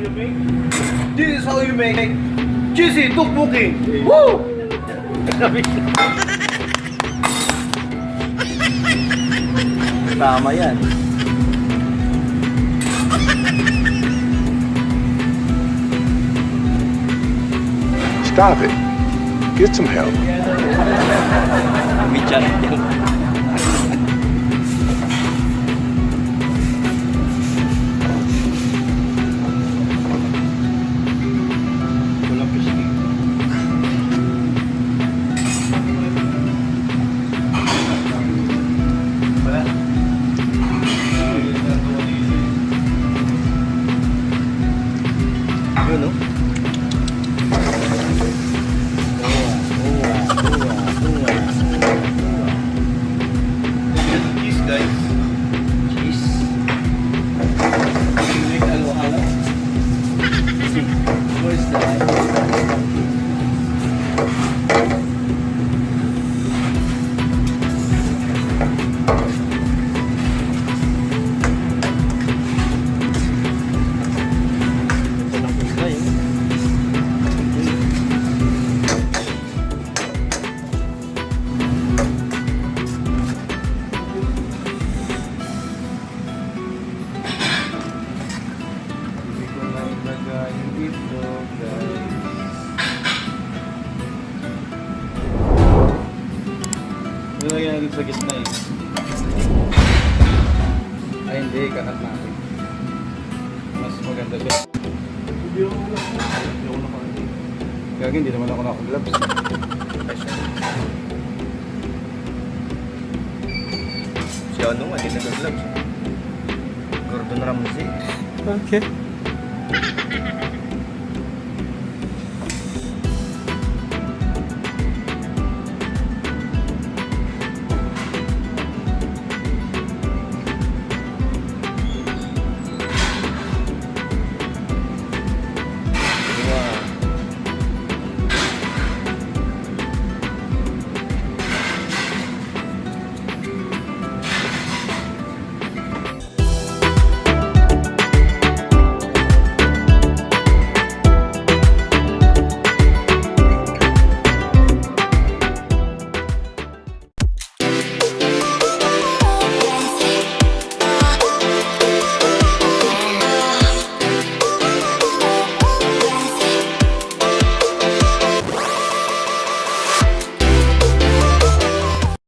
This is how you make cheesy tteokbokki. Woo! Tama yan. Stop it. Get some help. Michan. Walang fish cake. Wala. Yun, no? Cheese, guys. Cheese. Make halo-halo. What is that? Nilagyan natin sa gitna eh. Ay hindi, kakat natin. Mas maganda siya. Hindi ako nakakalagay. Gagawin, hindi naman ako naka-gloves. Si ano nga, hindi naka-gloves. Gordon Ramsay. Okay.